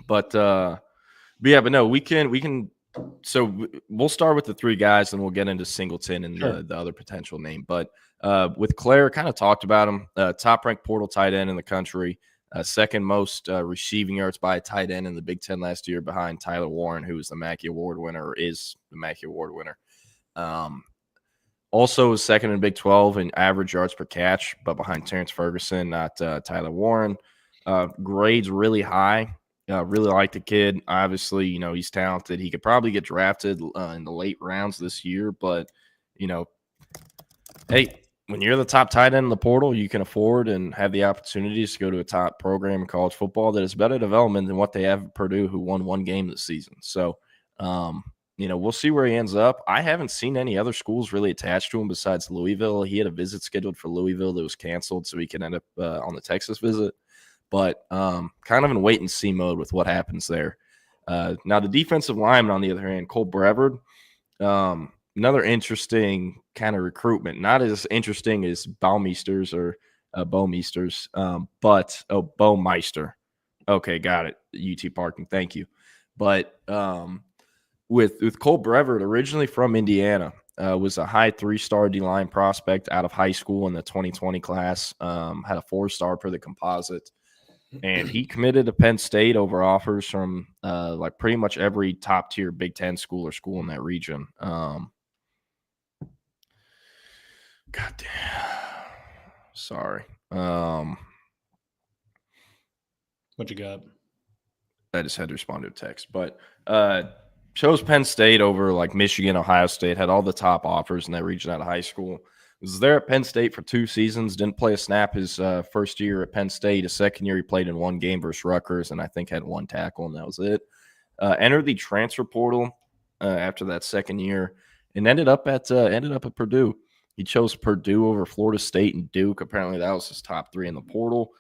But no, we can. So we'll start with the three guys, and we'll get into Singleton and the other potential name. But with Klare, kind of talked about him. Top-ranked portal tight end in the country. Second most receiving yards by a tight end in the Big Ten last year, behind Tyler Warren, who is the Mackey Award winner, or is the Mackey Award winner. Also second in Big 12 in average yards per catch, but behind Terrence Ferguson, not Tyler Warren. Grades really high. Really like the kid. Obviously, he's talented. He could probably get drafted in the late rounds this year, but, hey, when you're the top tight end in the portal, you can afford and have the opportunities to go to a top program in college football that is better development than what they have at Purdue, who won one game this season. So, we'll see where he ends up. I haven't seen any other schools really attached to him besides Louisville. He had a visit scheduled for Louisville that was canceled, so he can end up on the Texas visit. But kind of in wait-and-see mode with what happens there. Now, the defensive lineman, on the other hand, Cole Brevard, another interesting kind of recruitment. Not as interesting as Baumeister's or Baumeister's, but Baumeister. Okay, got it. UT Parking, thank you. But with Cole Brevard, originally from Indiana, was a high 3-star D-line prospect out of high school in the 2020 class, had a 4-star per the composite. And he committed to Penn State over offers from pretty much every top tier Big Ten school or school in that region. God damn. Sorry. What you got? I just had to respond to a text, but chose Penn State over Michigan, Ohio State, had all the top offers in that region out of high school. Was there at Penn State for 2 seasons, didn't play a snap his first year at Penn State. His second year, he played in 1 game versus Rutgers, and I think had 1 tackle, and that was it. Entered the transfer portal after that second year, and ended up at Purdue. He chose Purdue over Florida State and Duke. Apparently, that was his top 3 in the portal.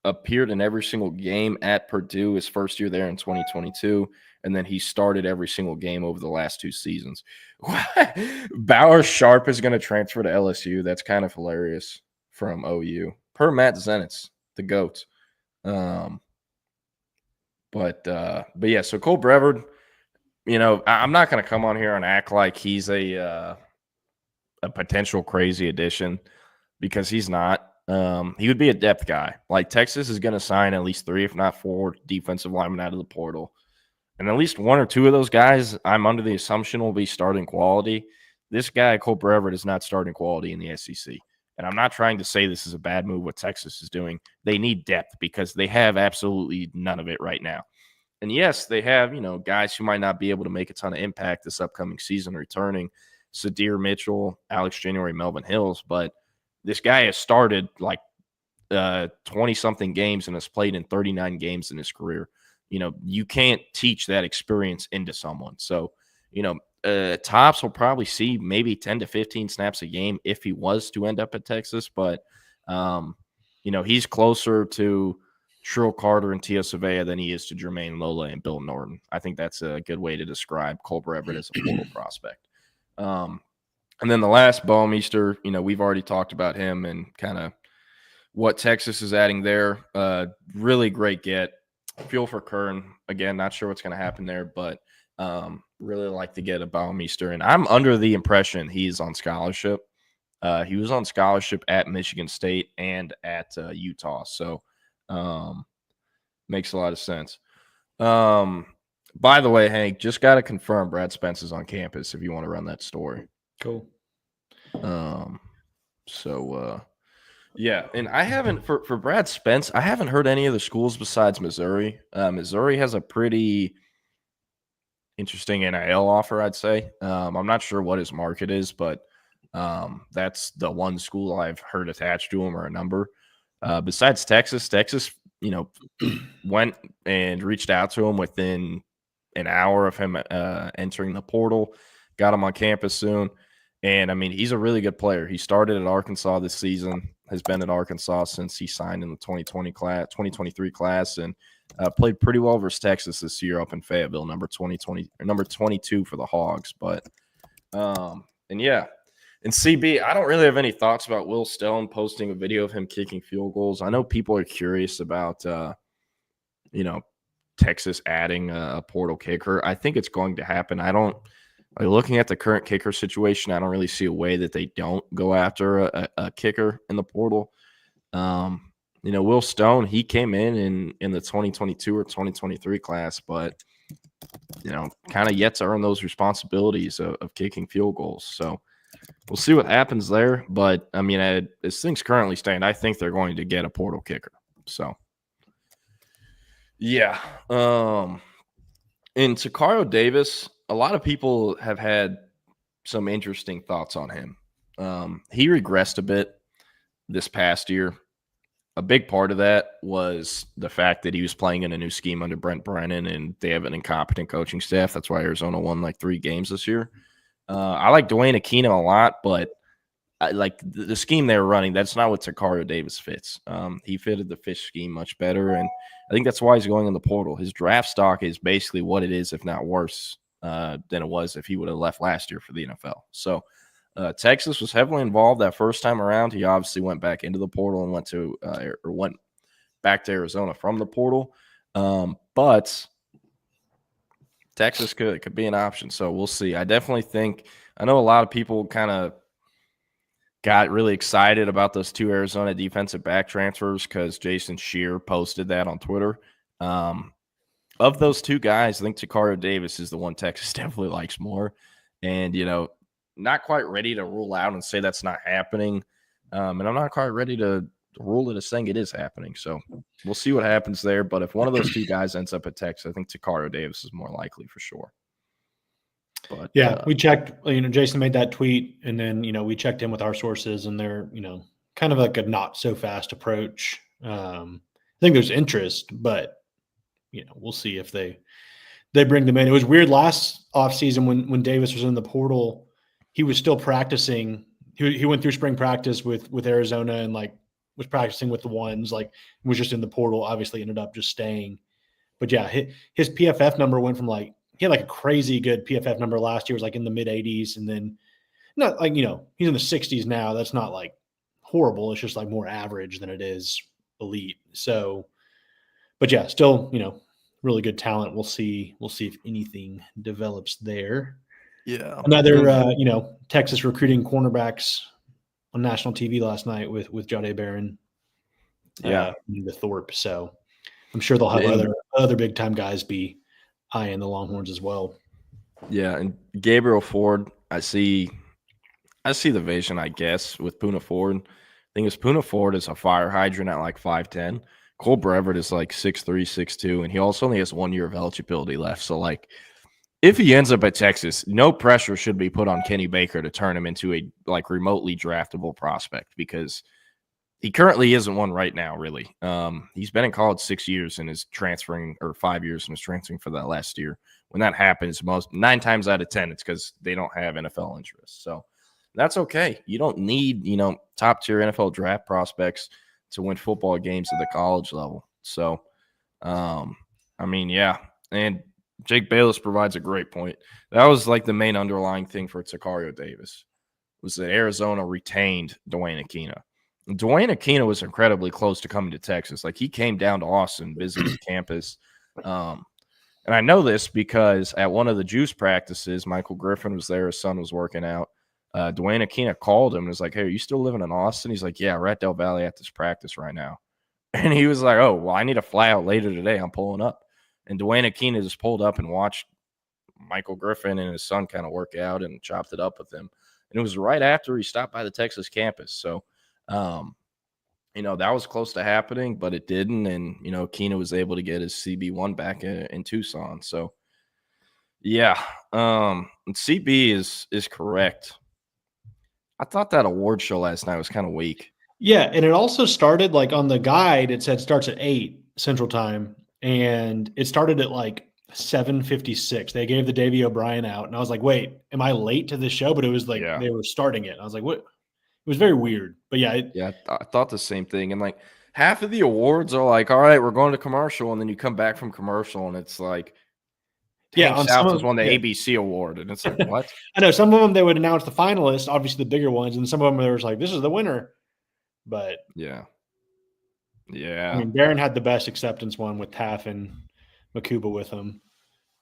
Appeared in every single game at Purdue his first year there in 2022, and then he started every single game over the last 2 seasons. Bauer Sharp is going to transfer to LSU. That's kind of hilarious from OU. Per Matt Zenitz, the GOAT. But yeah, so Cole Brevard, I'm not going to come on here and act like he's a potential crazy addition, because he's not. He would be a depth guy. Texas is going to sign at least 3, if not 4, defensive linemen out of the portal. And at least 1 or 2 of those guys, I'm under the assumption, will be starting quality. This guy, Cole Brevard, is not starting quality in the SEC. And I'm not trying to say this is a bad move what Texas is doing. They need depth because they have absolutely none of it right now. And yes, they have, guys who might not be able to make a ton of impact this upcoming season returning. Sadir Mitchell, Alex January, Melvin Hills. But this guy has started 20-something games and has played in 39 games in his career. You can't teach that experience into someone. So, Tops will probably see maybe 10 to 15 snaps a game if he was to end up at Texas. But, he's closer to Sherrill Carter and Tia Savea than he is to Jermaine Lola and Bill Norton. I think that's a good way to describe Cole Brevard as a portal prospect. And then the last, Baumeister, we've already talked about him and kind of what Texas is adding there. Really great get. Feel for Kern. Again, not sure what's going to happen there, but really like to get a Baumeister. And I'm under the impression he's on scholarship. He was on scholarship at Michigan State and at Utah. So makes a lot of sense. By the way, Hank, just got to confirm Brad Spence is on campus if you want to run that story. Cool. Yeah, and I haven't for Brad Spence, I haven't heard any other schools besides Missouri. Missouri has a pretty interesting NIL offer, I'd say. I'm not sure what his market is, but that's the one school I've heard attached to him, or a number. Besides Texas, went and reached out to him within an hour of him entering the portal, got him on campus soon. And, he's a really good player. He started at Arkansas this season, has been at Arkansas since he signed in the 2023 class, and played pretty well versus Texas this year up in Fayetteville, number 22 for the Hogs. But, and yeah. And CB, I don't really have any thoughts about Will Stone posting a video of him kicking field goals. I know people are curious about, Texas adding a portal kicker. I think it's going to happen. Looking at the current kicker situation, I don't really see a way that they don't go after a kicker in the portal. Will Stone, he came in the 2022 or 2023 class, but kind of yet to earn those responsibilities of kicking field goals. So we'll see what happens there. But I mean, as things currently stand, I think they're going to get a portal kicker. So yeah. In Tacario Davis, a lot of people have had some interesting thoughts on him. He regressed a bit this past year. A big part of that was the fact that he was playing in a new scheme under Brent Brennan, and they have an incompetent coaching staff. That's why Arizona won like 3 games this year. I like Dwayne Aquino a lot, but I like the scheme they were running. That's not what Tacario Davis fits. He fitted the fish scheme much better, and I think that's why he's going in the portal. His draft stock is basically what it is, if not worse, than it was if he would have left last year for the NFL. So Texas was heavily involved that first time around. He obviously went back into the portal and went back to Arizona from the portal. But Texas could be an option. So we'll see. I definitely think – I know a lot of people kind of got really excited about those 2 Arizona defensive back transfers because Jason Scheer posted that on Twitter. Of those 2 guys, I think Tacario Davis is the one Texas definitely likes more. And, not quite ready to rule out and say that's not happening. And I'm not quite ready to rule it as saying it is happening. So we'll see what happens there. But if one of those 2 guys ends up at Texas, I think Tacario Davis is more likely for sure. But yeah, we checked, Jason made that tweet, and then, we checked in with our sources, and they're, kind of like a not so fast approach. I think there's interest, but, we'll see if they bring them in. It was weird last offseason when Davis was in the portal. He was still practicing. He went through spring practice with Arizona and was practicing with the ones, was just in the portal, obviously ended up just staying. But yeah, his PFF number went from he had a crazy good PFF number last year, was in the mid 80s. And then not he's in the 60s now. That's not horrible. It's just more average than it is elite. So, but yeah, still, really good talent. We'll see if anything develops there. Yeah. Another, Texas recruiting cornerbacks on national TV last night with Jahdae Barron. Yeah. The Thorpe. So I'm sure they'll have other big time guys be eyeing the Longhorns as well. Yeah. And Gabriel Ford, I see the vision, I guess, with Puna Ford. The thing is, Puna Ford is a fire hydrant at 5'10". Cole Brevard is 6'3", 6'2", and he also only has 1 year of eligibility left. So if he ends up at Texas, no pressure should be put on Kenny Baker to turn him into a remotely draftable prospect, because he currently isn't one right now, really. He's been in college 6 years and is transferring, or 5 years and is transferring for that last year. When that happens, 9 times out of 10, it's because they don't have NFL interest. So that's okay. You don't need, top tier NFL draft prospects to win football games at the college level. So, yeah. And Jake Bayless provides a great point. That was the main underlying thing for Tacario Davis, was that Arizona retained Dwayne Aquino. Dwayne Aquino was incredibly close to coming to Texas. He came down to Austin, visited campus. And I know this because at one of the juice practices, Michael Griffin was there. His son was working out. Dwayne Aquino called him and was like, "Hey, are you still living in Austin?" He's like, "Yeah, we're at Del Valle at this practice right now." And he was like, "Oh, well, I need to fly out later today. I'm pulling up." And Dwayne Aquino just pulled up and watched Michael Griffin and his son kind of work out and chopped it up with him. And it was right after he stopped by the Texas campus. So, that was close to happening, but it didn't. And, Aquino was able to get his CB1 back in Tucson. So, yeah, CB is correct. I thought that award show last night was kind of weak. Yeah, and it also started on the guide, it said starts at 8 Central Time, and it started at 7:56. They gave the Davey O'Brien out, and I was like, "Wait, am I late to this show?" But it was they were starting it. I was like, "What?" It was very weird. But yeah, I thought the same thing. And half of the awards are "All right, we're going to commercial," and then you come back from commercial, and it's Hank South has won the ABC award, and it's what? I know some of them they would announce the finalists, obviously the bigger ones, and some of them there was "This is the winner." But yeah. I mean, Barron had the best acceptance one with Taff and Makuba with him.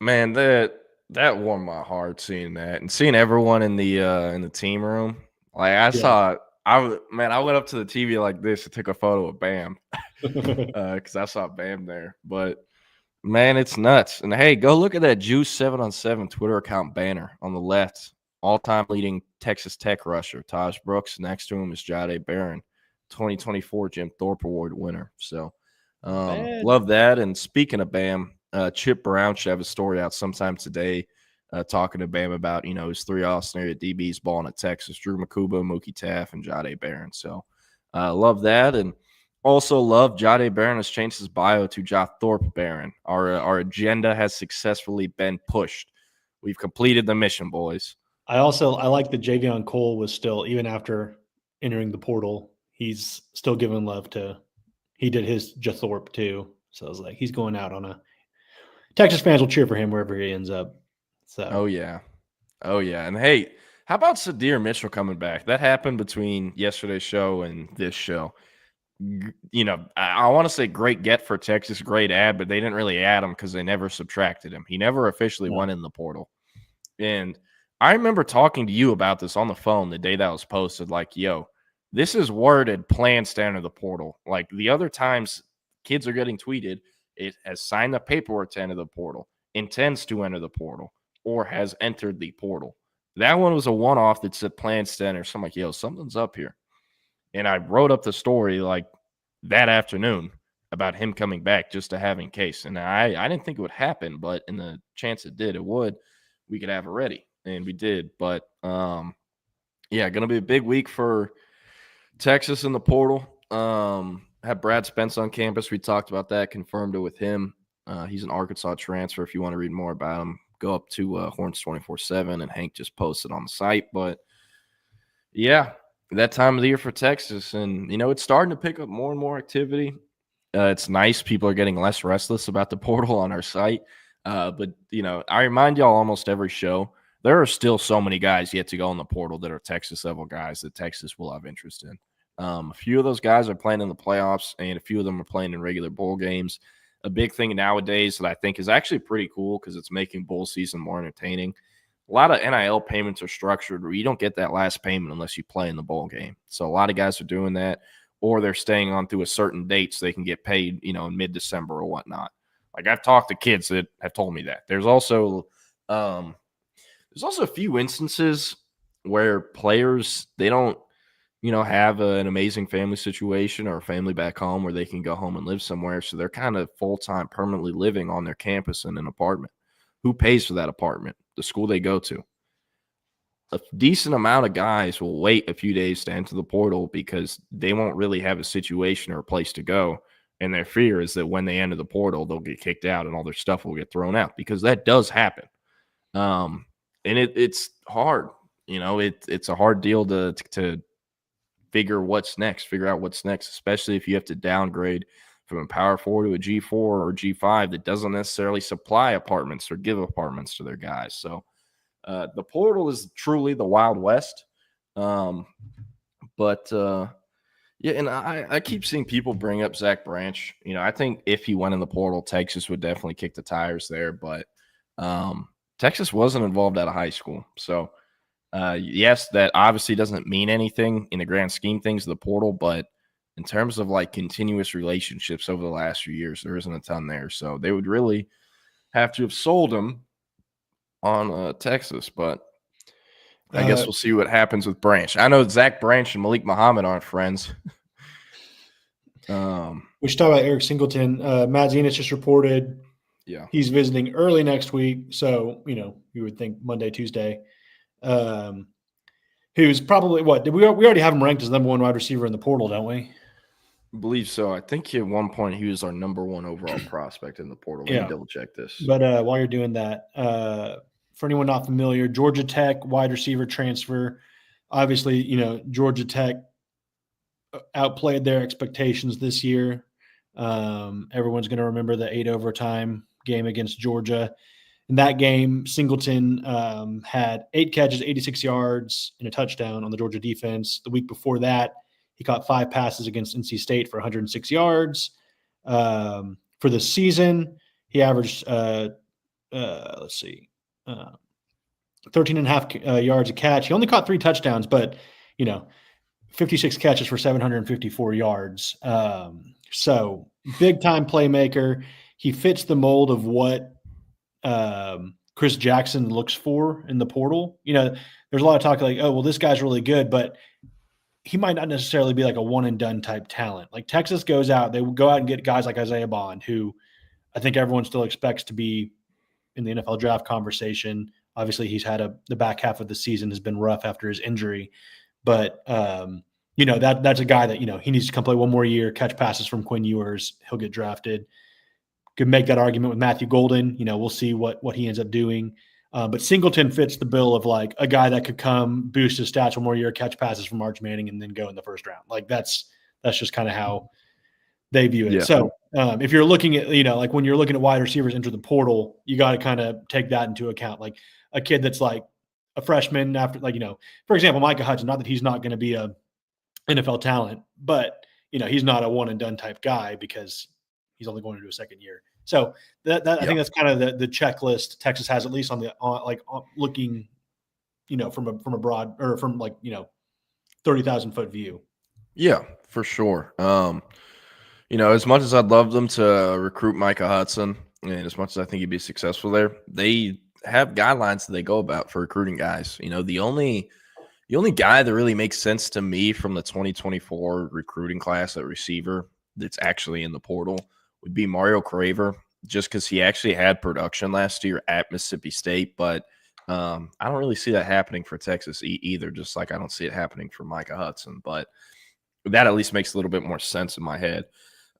Man, that warmed my heart seeing that and seeing everyone in the team room. Like I went up to the TV like this and took a photo of Bam because I saw Bam there. But man, it's nuts. And hey, go look at that Juice 7-on-7 Twitter account banner on the left. All-time leading Texas Tech rusher Taj Brooks. Next to him is Jahdae Barron, 2024 Jim Thorpe Award winner. So love that. And speaking of Bam, Chip Brown should have a story out sometime today talking to Bam about, his 3 Austin area DBs balling at Texas, Drew Makuba, Mookie Taff, and Jahdae Barron. So love that. And also love Jahdae Barron has changed his bio to Ja Thorpe Barron. Our agenda has successfully been pushed. We've completed the mission, boys. I like that Javion Cole was still, even after entering the portal, he's still giving love to, he did his Ja Thorpe too. So I was like, he's going out on a, Texas fans will cheer for him wherever he ends up. So. Oh yeah. And hey, how about Sadir Mitchell coming back? That happened between yesterday's show and this show. I want to say great get for Texas, great add, but they didn't really add him because they never subtracted him. He never officially went in the portal. And I remember talking to you about this on the phone the day that was posted, like, yo, this is worded plans to enter the portal. Like the other times kids are getting tweeted, it has signed the paperwork to enter the portal, intends to enter the portal, or has entered the portal. That one was a one-off that said plans to enter. So I'm like, yo, something's up here. And I wrote up the story like that afternoon about him coming back just to have in case. And I didn't think it would happen, but in the chance it did, we could have it ready. And we did. But going to be a big week for Texas in the portal. Had Brad Spence on campus. We talked about that, confirmed it with him. He's an Arkansas transfer. If you want to read more about him, go up to Horns 24/7, and Hank just posted on the site. But yeah, that time of the year for Texas, and it's starting to pick up more and more activity. It's nice. People are getting less restless about the portal on our site. But I remind y'all almost every show, there are still so many guys yet to go in the portal that are Texas level guys that Texas will have interest in. A few of those guys are playing in the playoffs, and a few of them are playing in regular bowl games. A big thing nowadays that I think is actually pretty cool because it's making bowl season more entertaining. A lot of NIL payments are structured where you don't get that last payment unless you play in the bowl game. So a lot of guys are doing that, or they're staying on through a certain date so they can get paid, in mid-December or whatnot. Like I've talked to kids that have told me that. There's also a few instances where players, they don't, have an amazing family situation or a family back home where they can go home and live somewhere. So they're kind of full-time permanently living on their campus in an apartment. Who pays for that apartment? The school they go to. A decent amount of guys will wait a few days to enter the portal because they won't really have a situation or a place to go. And their fear is that when they enter the portal, they'll get kicked out and all their stuff will get thrown out because that does happen. And it's hard. It's a hard deal to figure out what's next, especially if you have to downgrade from a Power 4 to a G4 or G5 that doesn't necessarily supply apartments or give apartments to their guys. So the portal is truly the Wild West. And I keep seeing people bring up Zach Branch. I think if he went in the portal, Texas would definitely kick the tires there. But Texas wasn't involved out of high school. So, yes, that obviously doesn't mean anything in the grand scheme things of the portal. But in terms of like continuous relationships over the last few years, there isn't a ton there. So they would really have to have sold him on Texas. But I guess we'll see what happens with Branch. I know Zach Branch and Malik Muhammad aren't friends. We should talk about Eric Singleton. Matt Zenas just reported he's visiting early next week. So, you would think Monday, Tuesday. He was probably we already have him ranked as number 1 wide receiver in the portal, don't we? I believe so. I think at one point he was our number 1 overall prospect in the portal. Let me double check this. But while you're doing that, for anyone not familiar, Georgia Tech wide receiver transfer. Obviously, Georgia Tech outplayed their expectations this year. Everyone's going to remember the 8 overtime game against Georgia. In that game, Singleton had 8 catches, 86 yards, and a touchdown on the Georgia defense. The week before that, he caught 5 passes against NC State for 106 yards. For the season, He averaged, let's see, 13 and a half yards a catch. He only caught 3 touchdowns, but, 56 catches for 754 yards. So big time playmaker. He fits the mold of what Chris Jackson looks for in the portal. There's a lot of talk like, oh, well, this guy's really good, but he might not necessarily be like a one and done type talent. Like Texas goes out, they will go out and get guys like Isaiah Bond, who I think everyone still expects to be in the NFL draft conversation. Obviously, he's had the back half of the season has been rough after his injury, but that's a guy that he needs to come play one more year, catch passes from Quinn Ewers, he'll get drafted. Could make that argument with Matthew Golden. We'll see what he ends up doing. But Singleton fits the bill of like a guy that could come boost his stats one more year, catch passes from Arch Manning, and then go in the first round. Like that's just kind of how they view it. Yeah. So if you're looking at, like when you're looking at wide receivers enter the portal, you got to kind of take that into account. Like a kid that's like a freshman after, for example, Micah Hudson, not that he's not going to be a NFL talent, but he's not a one and done type guy because he's only going to do a second year. So I think that's kind of the checklist Texas has, at least on looking, from a broad or from 30,000 foot view. Yeah, for sure. As much as I'd love them to recruit Micah Hudson, and as much as I think he'd be successful there, they have guidelines that they go about for recruiting guys. The only guy that really makes sense to me from the 2024 recruiting class at receiver that's actually in the portal would be Mario Craver, just because he actually had production last year at Mississippi State. But I don't really see that happening for Texas either, just like I don't see it happening for Micah Hudson. But that at least makes a little bit more sense in my head.